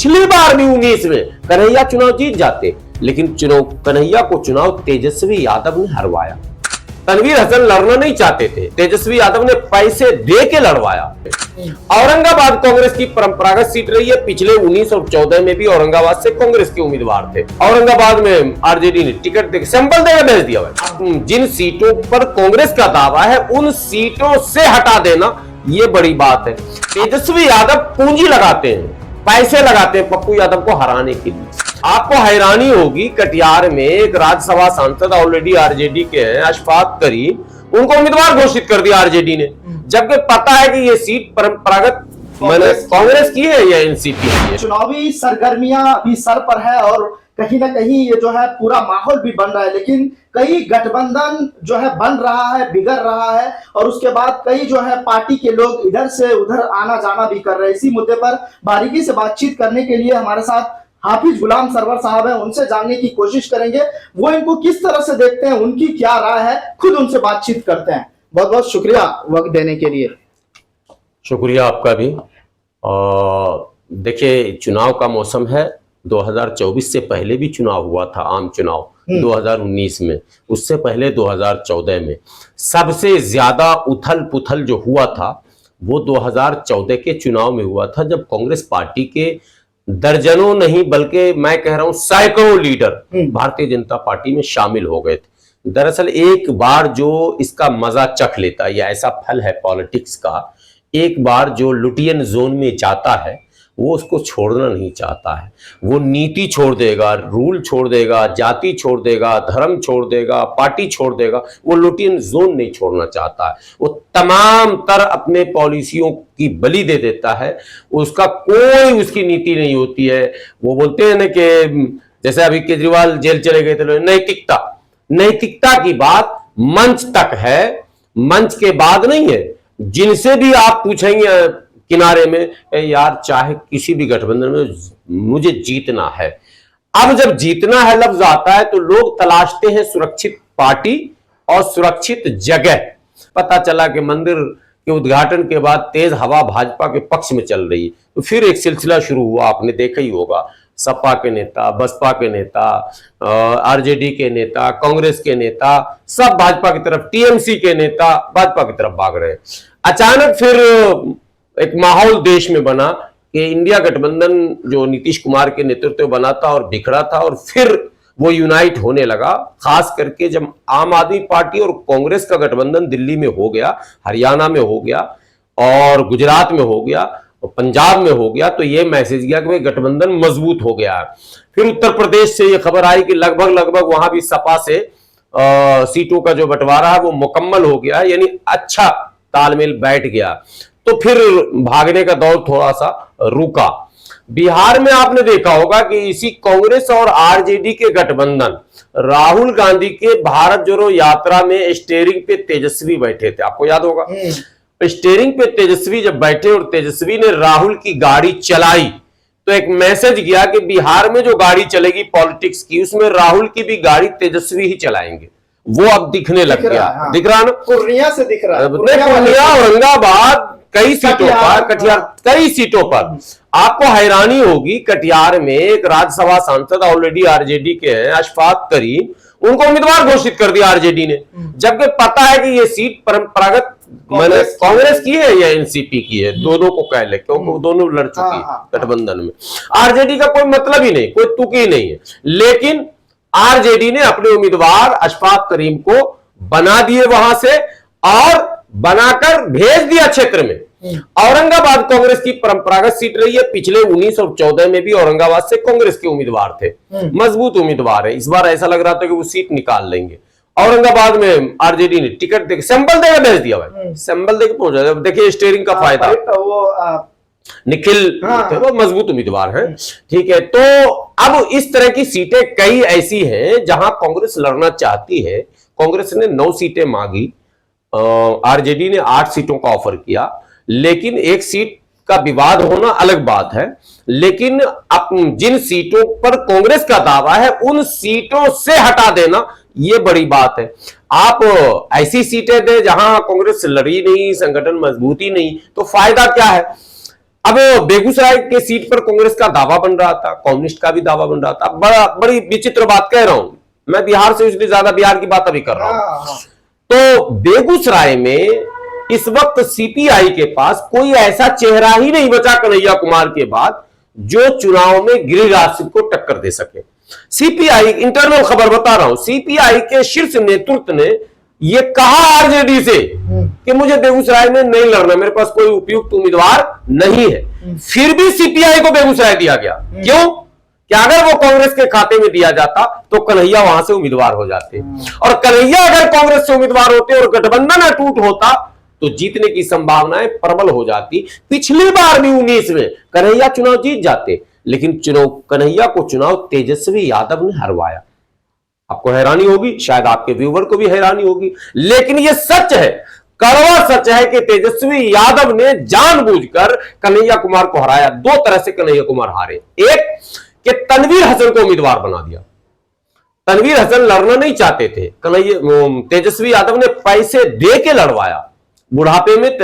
पिछली बार भी 19 में कन्हैया चुनाव जीत जाते, लेकिन कन्हैया को चुनाव तेजस्वी यादव ने हरवाया। तनवीर हसन लड़ना नहीं चाहते थे, तेजस्वी यादव ने पैसे दे के लड़वाया। औरंगाबाद कांग्रेस की परंपरागत सीट रही है। पिछले 19 और 14 में भी औरंगाबाद से कांग्रेस के उम्मीदवार थे। औरंगाबाद में आरजेडी ने टिकट देकर सैंपल देकर भेज दिया। जिन सीटों पर कांग्रेस का दावा है उन सीटों से हटा देना ये बड़ी बात है। तेजस्वी यादव पूंजी लगाते हैं, पैसे लगाते हैं पप्पू यादव को हराने के लिए। आपको हैरानी होगी, कटिहार में एक राज्यसभा सांसद ऑलरेडी आरजेडी के हैं, अशफाक करीम, उनको उम्मीदवार घोषित कर दिया आरजेडी ने, जबकि पता है कि ये सीट परंपरागत कांग्रेस की है या एनसीपी की है। चुनावी सरगर्मियां भी सर पर है और कहीं ना कहीं ये जो है पूरा माहौल भी बन रहा है, लेकिन कई गठबंधन जो है बन रहा है, बिगड़ रहा है और उसके बाद कई जो है पार्टी के लोग इधर से उधर आना जाना भी कर रहे हैं। इसी मुद्दे पर बारीकी से बातचीत करने के लिए हमारे साथ हाफिज गुलाम सरवर साहब हैं, उनसे जानने की कोशिश करेंगे वो इनको किस तरह से देखते हैं, उनकी क्या राय है, खुद उनसे बातचीत करते हैं। बहुत बहुत शुक्रिया वक्त देने के लिए। शुक्रिया आपका भी। देखिए, चुनाव का मौसम है। 2024 से पहले भी चुनाव हुआ था, आम चुनाव 2019 में, उससे पहले 2014 में। सबसे ज्यादा उथल पुथल जो हुआ था वो 2014 के चुनाव में हुआ था, जब कांग्रेस पार्टी के दर्जनों नहीं बल्कि मैं कह रहा हूं सैकड़ों लीडर भारतीय जनता पार्टी में शामिल हो गए थे। दरअसल एक बार जो इसका मजा चख लेता है, या ऐसा फल है पॉलिटिक्स का, एक बार जो लुटियन जोन में जाता है वो उसको छोड़ना नहीं चाहता है। वो नीति छोड़ देगा, रूल छोड़ देगा, जाति छोड़ देगा, धर्म छोड़ देगा, पार्टी छोड़ देगा, वो लुटियन जोन नहीं छोड़ना चाहता है। वो तमाम तरह अपने पॉलिसियों की बलि दे देता है, उसका कोई उसकी नीति नहीं होती है। वो बोलते हैं ना कि जैसे अभी केजरीवाल जेल चले गए थे, नैतिकता की बात मंच तक है, मंच के बाद नहीं है। जिनसे भी आप पूछेंगे किनारे में, यार चाहे किसी भी गठबंधन में मुझे जीतना है। अब जब जीतना है लफ्ज आता है तो लोग तलाशते हैं सुरक्षित पार्टी और सुरक्षित जगह। पता चला कि मंदिर के उद्घाटन के बाद तेज हवा भाजपा के पक्ष में चल रही है, तो फिर एक सिलसिला शुरू हुआ। आपने देखा ही होगा, सपा के नेता, बसपा के नेता, आरजेडी के नेता, कांग्रेस के नेता सब भाजपा की तरफ, टीएमसी के नेता भाजपा की तरफ भाग रहे। अचानक फिर एक माहौल देश में बना कि इंडिया गठबंधन जो नीतीश कुमार के नेतृत्व में बना था और बिखरा था, और फिर वो यूनाइट होने लगा। खास करके जब आम आदमी पार्टी और कांग्रेस का गठबंधन दिल्ली में हो गया, हरियाणा में हो गया और गुजरात में हो गया और पंजाब में हो गया, तो ये मैसेज गया कि भाई गठबंधन मजबूत हो गया है। फिर उत्तर प्रदेश से ये खबर आई कि लगभग वहां भी सपा से सीटों का जो बंटवारा है वो मुकम्मल हो गया है, यानी अच्छा तालमेल बैठ गया। तो फिर भागने का दौर थोड़ा सा रुका। बिहार में आपने देखा होगा कि इसी कांग्रेस और आरजेडी के गठबंधन, राहुल गांधी के भारत जोड़ो यात्रा में स्टीयरिंग पे तेजस्वी बैठे थे, आपको याद होगा। स्टीयरिंग पे तेजस्वी जब बैठे और तेजस्वी ने राहुल की गाड़ी चलाई, तो एक मैसेज गया कि बिहार में जो गाड़ी चलेगी पॉलिटिक्स की, उसमें राहुल की भी गाड़ी तेजस्वी ही चलाएंगे। वो अब दिखने लग गया। हाँ। दिख रहा ना, पूर्णिया से दिख रहा है, पूर्णिया, औरंगाबाद, कई सीटों पर, कटिहार कई सीटों पर। आपको हैरानी होगी, कटिहार में एक राज्यसभा सांसद ऑलरेडी आरजेडी के हैं, अशफाक करीम, उनको उम्मीदवार घोषित कर दिया आरजेडी ने, जबकि पता है कि ये सीट परंपरागत कांग्रेस की है या एनसीपी की है, दोनों को कह ले, क्योंकि दोनों लड़ चुकी है गठबंधन में। आरजेडी का कोई मतलब ही नहीं, कोई तुक ही नहीं है, लेकिन आरजेडी ने अपने उम्मीदवार अशफाक करीम को बना दिए वहां से और बनाकर भेज दिया क्षेत्र में। औरंगाबाद कांग्रेस की परंपरागत सीट रही है। पिछले 19 और 14 में भी औरंगाबाद से कांग्रेस के उम्मीदवार थे, मजबूत उम्मीदवार है। इस बार ऐसा लग रहा था कि वो सीट निकाल लेंगे। औरंगाबाद में आरजेडी ने टिकट देकर सैंपल देकर भेज दिया, भाई सैंपल देकर पहुंचा। देखिए स्टीयरिंग का फायदा, निखिल वो मजबूत उम्मीदवार हैं, ठीक है। तो अब इस तरह की सीटें कई ऐसी हैं जहां कांग्रेस लड़ना चाहती है। कांग्रेस ने 9 सीटें मांगी, आरजेडी ने 8 सीटों का ऑफर किया, लेकिन एक सीट का विवाद होना अलग बात है। लेकिन जिन सीटों पर कांग्रेस का दावा है उन सीटों से हटा देना ये बड़ी बात है। आप ऐसी सीटें दें जहां कांग्रेस लड़ी नहीं, संगठन मजबूती नहीं, तो फायदा क्या है। अब बेगूसराय के सीट पर कांग्रेस का दावा बन रहा था, कम्युनिस्ट का भी दावा बन रहा था। बड़ी विचित्र बात कह रहा हूं मैं, बिहार से इसलिए ज्यादा बिहार की बात अभी कर रहा हूं। तो बेगूसराय में इस वक्त सीपीआई के पास कोई ऐसा चेहरा ही नहीं बचा कन्हैया कुमार के बाद जो चुनाव में गिरिराज सिंह को टक्कर दे सके। सीपीआई, इंटरनल खबर बता रहा हूं, सीपीआई के शीर्ष नेतृत्व ने यह कहा आरजेडी से कि मुझे बेगूसराय में नहीं लड़ना, मेरे पास कोई उपयुक्त उम्मीदवार नहीं है। फिर भी सीपीआई को बेगूसराय दिया गया। क्यों? कि अगर वो कांग्रेस के खाते में दिया जाता तो कन्हैया वहां से उम्मीदवार हो जाते, और कन्हैया अगर कांग्रेस से उम्मीदवार होते और गठबंधन अटूट होता तो जीतने की संभावनाएं प्रबल हो जाती। पिछली बार भी 19 में कन्हैया चुनाव जीत जाते, लेकिन कन्हैया को चुनाव तेजस्वी यादव ने हरवाया। आपको हैरानी होगी, शायद आपके व्यूवर को भी हैरानी होगी, लेकिन यह सच है, कड़वा सच है कि तेजस्वी यादव ने जानबूझकर कन्हैया कुमार को हराया। दो तरह से कन्हैया कुमार हारे। एक कि तनवीर हसन को उम्मीदवार बना दिया। तनवीर हसन लड़ना नहीं चाहते थे, तेजस्वी यादव ने पैसे दे के लड़वाया, बुढ़ापे में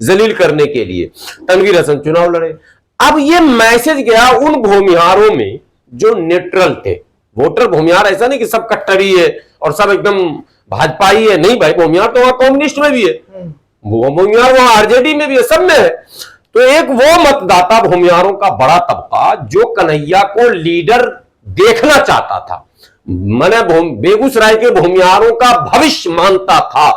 जलील करने के लिए तनवीर हसन चुनाव लड़े। अब यह मैसेज गया उन भूमिहारों में जो न्यूट्रल थे। वोटर भूमिहार ऐसा नहीं कि सब कट्टरी है और सब एकदम भाजपाई है, नहीं भाई, भूमिहार तो वहां कम्युनिस्ट में भी है, भूमिहार वहां आरजेडी में भी है, सब में है। तो एक वो मतदाता भूमिहारों का बड़ा तबका जो कन्हैया को लीडर देखना चाहता था, मैंने बेगूसराय के भूमिहारों का भविष्य मानता था,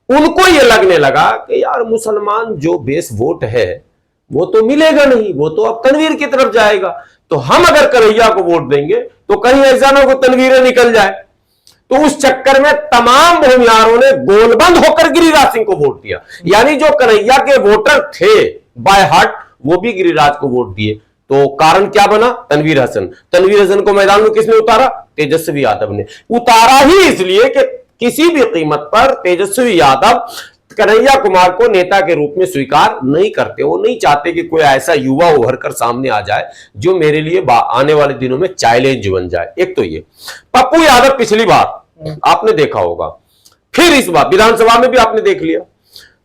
उनको यह लगने लगा कि यार मुसलमान जो बेस वोट है वो तो मिलेगा नहीं, वो तो अब तनवीर की तरफ जाएगा, तो हम अगर कन्हैया को वोट देंगे तो कहीं ऐसा ना हो तनवीरें निकल जाए। तो उस चक्कर में तमाम भूमिहारों ने गोलबंद होकर गिरिराज सिंह को वोट दिया। यानी जो कन्हैया के वोटर थे बाय हार्ट, वो भी गिरिराज को वोट दिए। तो कारण क्या बना? तनवीर हसन। तनवीर हसन को मैदान में किसने उतारा? तेजस्वी यादव ने उतारा, ही इसलिए कि किसी भी कीमत पर तेजस्वी यादव कन्हैया कुमार को नेता के रूप में स्वीकार नहीं करते। वो नहीं चाहते कि कोई ऐसा युवा उभर कर सामने आ जाए जो मेरे लिए आने वाले दिनों में चैलेंज बन जाए। एक तो ये पप्पू यादव, पिछली बार आपने देखा होगा, फिर इस बार विधानसभा में भी आपने देख लिया,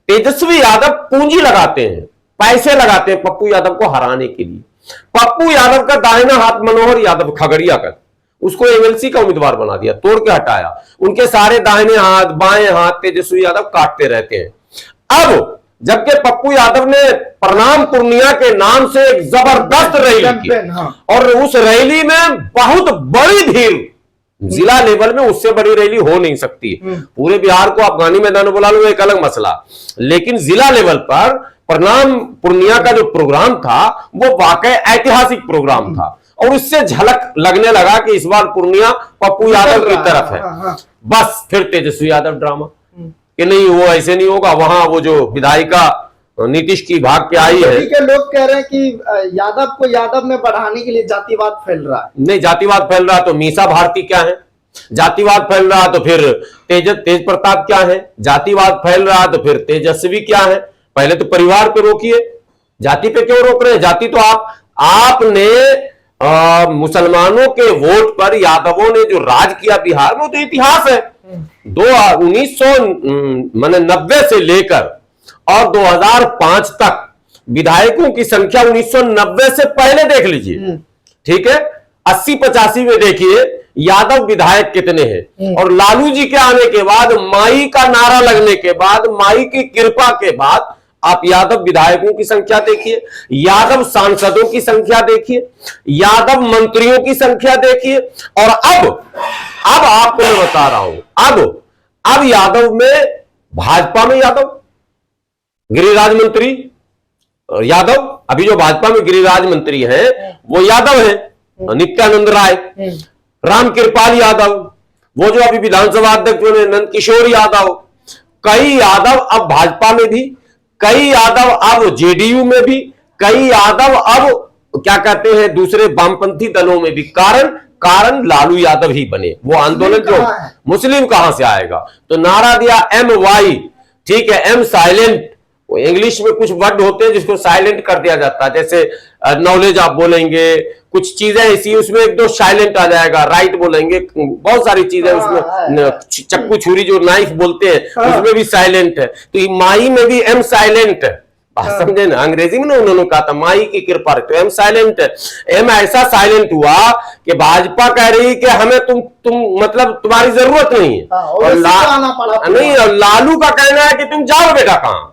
तेजस्वी यादव पूंजी लगाते हैं, पैसे लगाते हैं पप्पू यादव को हराने के लिए। पप्पू यादव का दाहिना हाथ मनोहर यादव खगड़िया का, उसको एमएलसी का उम्मीदवार बना दिया, तोड़ के हटाया। उनके सारे दाहिने हाथ बाएं हाथ तेजस्वी यादव काटते रहते हैं। अब जबकि पप्पू यादव ने प्रणाम पूर्णिया के नाम से एक जबरदस्त रैली की, और उस रैली में बहुत बड़ी भीड़, जिला लेवल में उससे बड़ी रैली हो नहीं सकती। पूरे बिहार को आप गांधी मैदान में बुला लो, एक अलग मसला, लेकिन जिला लेवल पर प्रणाम पूर्णिया का जो प्रोग्राम था वो वाकई ऐतिहासिक प्रोग्राम था, और उससे झलक लगने लगा कि इस बार पूर्णिया पप्पू यादव की तरफ है। बस फिर तेजस्वी यादव ड्रामा कि नहीं, वो ऐसे नहीं होगा। वहां वो जो विधायिका नीतीश की भाग के आई है, के लोग कह रहे हैं कि यादव को यादव में बढ़ाने के लिए जातिवाद फैल रहा है। नहीं, जातिवाद फैल रहा तो मीसा भारती क्या है, जातिवाद फैल रहा तो फिर तेज प्रताप क्या है, जातिवाद फैल रहा तो फिर तेजस्वी क्या है। पहले तो परिवार पे रोकिए, जाति पे क्यों रोक रहे हैं? जाति तो आपने मुसलमानों के वोट पर यादवों ने जो राज किया बिहार में, तो इतिहास है। 1990 से लेकर और 2005 तक विधायकों की संख्या 1990 से पहले देख लीजिए, ठीक है, 80-85 में देखिए यादव विधायक कितने हैं, और लालू जी के आने के बाद, माई का नारा लगने के बाद, माई की कृपा के बाद आप यादव विधायकों की संख्या देखिए, यादव सांसदों की संख्या देखिए, यादव मंत्रियों की संख्या देखिए, और अब आपको मैं बता रहा हूं, अब यादव में, भाजपा में यादव गिरिराज मंत्री यादव, अभी जो भाजपा में गिरिराज मंत्री हैं वो यादव हैं, नित्यानंद राय, राम कृपाल यादव, वो जो अभी विधानसभा अध्यक्ष बने नंद किशोर यादव, कई यादव अब भाजपा में भी, कई यादव अब जेडीयू में भी, कई यादव अब क्या कहते हैं दूसरे वामपंथी दलों में भी। कारण लालू यादव ही बने। वो आंदोलन जो मुस्लिम कहां से आएगा, तो नारा दिया MY, ठीक है, M साइलेंट, इंग्लिश में कुछ वर्ड होते हैं जिसको साइलेंट कर दिया जाता है, जैसे नॉलेज आप बोलेंगे, कुछ चीजें ऐसी उसमें एक दो साइलेंट आ जाएगा, राइट बोलेंगे, बहुत सारी चीजें उसमें, चक्कू छुरी जो नाइफ बोलते हैं उसमें भी साइलेंट है, तो माई में भी M साइलेंट है, बात समझे ना, अंग्रेजी में ना उन्होंने कहा था माई की कृपा रखते, एम साइलेंट है। एम ऐसा साइलेंट हुआ कि भाजपा कह रही कि हमें तुम मतलब तुम्हारी जरूरत नहीं है। और नहीं, और लालू का कहना है कि तुम जाओ बेटा कहां,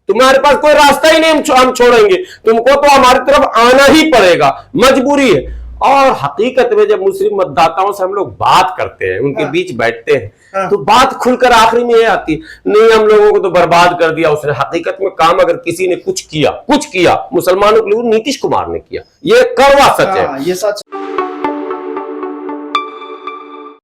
तुम्हारे पास कोई रास्ता ही नहीं, हम छोड़ेंगे तुमको, तो हमारी तरफ आना ही पड़ेगा, मजबूरी है। और हकीकत में जब मुस्लिम मतदाताओं से हम लोग बात करते हैं, उनके बीच बैठते हैं, तो बात खुलकर आखिरी में ये आती है, नहीं हम लोगों को तो बर्बाद कर दिया उसने। हकीकत में काम अगर किसी ने कुछ किया मुसलमानों के लिए, नीतीश कुमार ने किया, ये कड़वा सच है। ये सच।